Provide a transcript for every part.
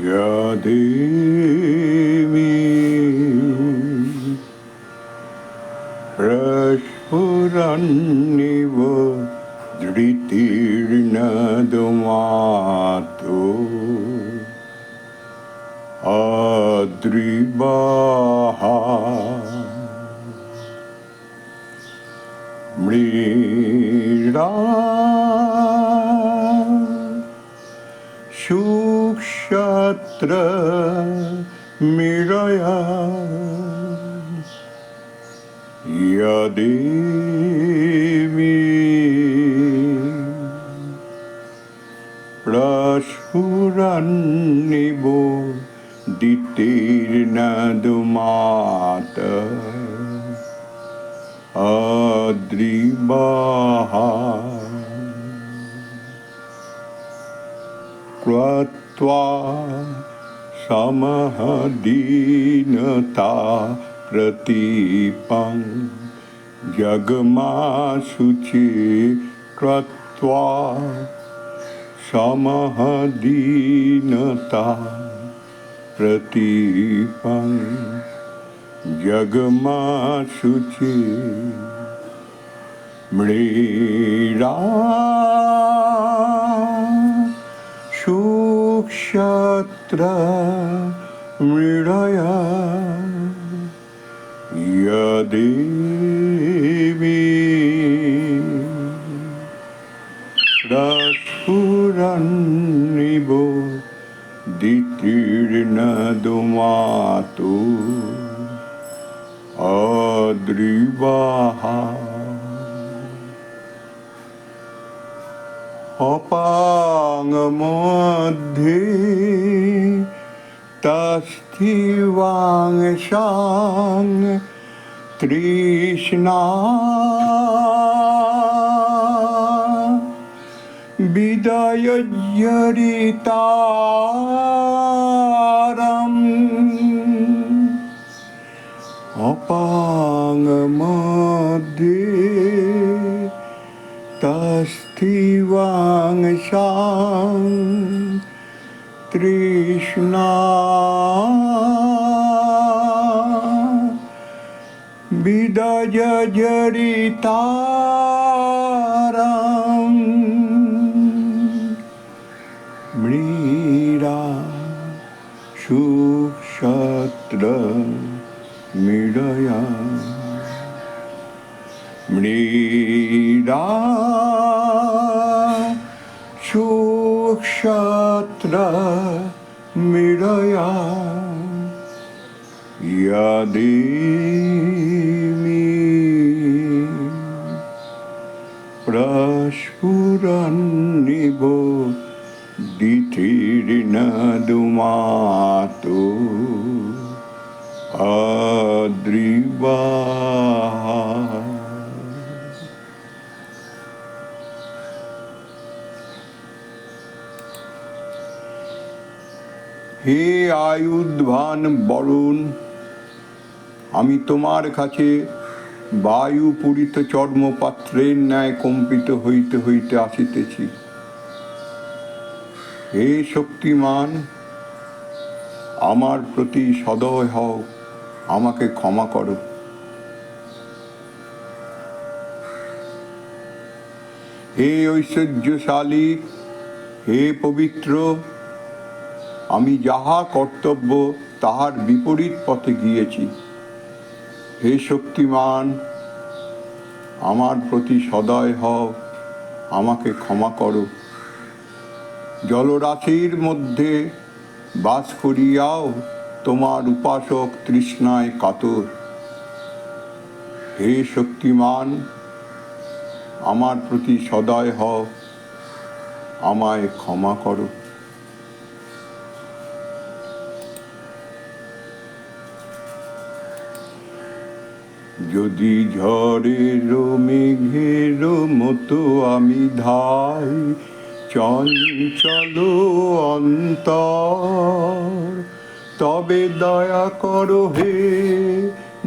या देवी प्रस्फुरन्निव धृतिर्नदमातो अद्रिबाहा मृडा शुक्षत्र मिरया यदेवी प्रस्फुरन्निवो दितिर्नदुमात अद्रिबाहा कृत्वा समहदीनता प्रतीपं जगमाशुचि कृत्वा समहदीनता प्रतीपं जगमाशुचि मृडा शुक्षत्र मृडया यदेवी प्रस्फुरन्निवो दितिर्नदुमातो अद्रिबाहा अपाङ्मध्ये तस्थिवाङ्शां तृष्णा विदयजरितारम् अपाङ्मध्ये तस्थिवाङ्शां तृष्णा विदयजरितारम् मृडा शुक्षत्र मृडया मृडा शुक्षत्र मृडया यदेवी प्रस्फुरन्निवो दितिर्नदुमातो अद्रिबाहा। হে আয়ুধ্বান বরুণ, আমি তোমার কাছে বায়ু পূরিত চর্মপাত্রের ন্যায় কম্পিত হইতে হইতে আসিতেছি। হে শক্তিমান, আমার প্রতি সদয় হও, আমাকে ক্ষমা করো। হে ঐশ্বর্যশালী, হে পবিত্র, আমি যাহা কর্তব্য তাহার বিপরীত পথে গিয়েছি। হে শক্তিমান, আমার প্রতি সদয় হও, আমাকে ক্ষমা করো। জলরাশির মধ্যে বাস করিয়াও তোমার উপাসক তৃষ্ণায় কাতর। হে শক্তিমান, আমার প্রতি সদয় হও, আমায় ক্ষমা করো। যদি ঝড়ের মেঘের মতো আমি ধাই চঞ্চল অন্তর, তবে দয়া করো হে,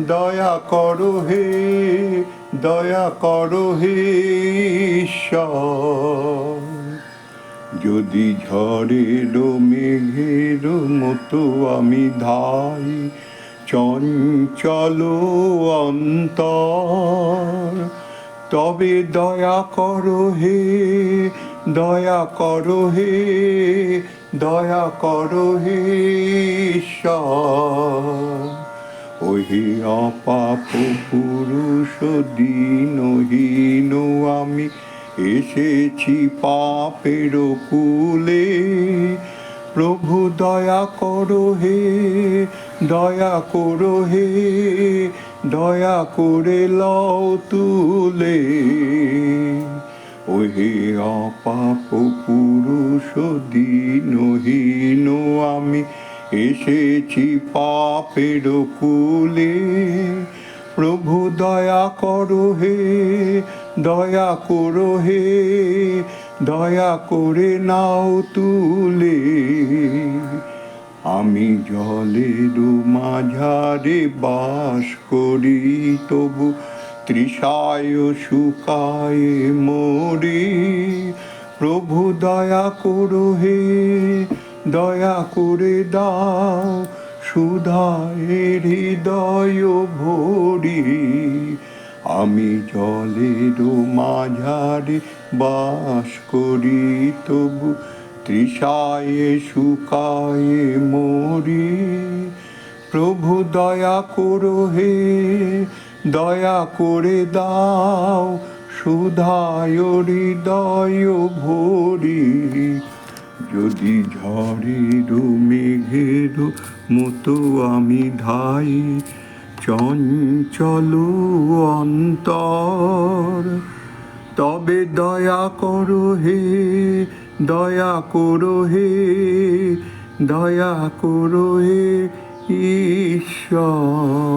দয়া করো হে, দয়া করো হে ঈশ্বর। যদি ঝড়ের মেঘের মতো আমি ধাই, চঞ্চল অন্তর, তবে দয়া করো হে, দয়া করো হে, দয়া করো হে ঈশ্বর। ওহে অপাপ পুরুষ দীনহীন আমি, এসেছি পাপের কূলে, প্রভু দয়া করো হে, দয়া করো হে, দয়া করে লও তুলে। ওহে অপাপ পুরুষ দীনহীন আমি, এসেছি পাপের কূলে, প্রভু দয়া করো হে, দয়া করো হে, দয়া করে নাও তুলে। আমি জলের মাঝারে বাস করি, তবু তৃষায় শুকায় মরি, প্রভু দয়া করো হে, দয়া করে দাও সুধায় হৃদয় ভরি। আমি জলের মাঝারে বাস করি, তবু তৃষায় শুকায় মরি, প্রভু দয়া করো হে, দয়া করে দাও সুধায় হৃদয় ভরি। যদি ঝড়ের মেঘের মতো আমি ধাই, চঞ্চল অন্তর, তবে দয়া করো হে, দয়া করো হে, দয়া করো হে ঈশ্বর।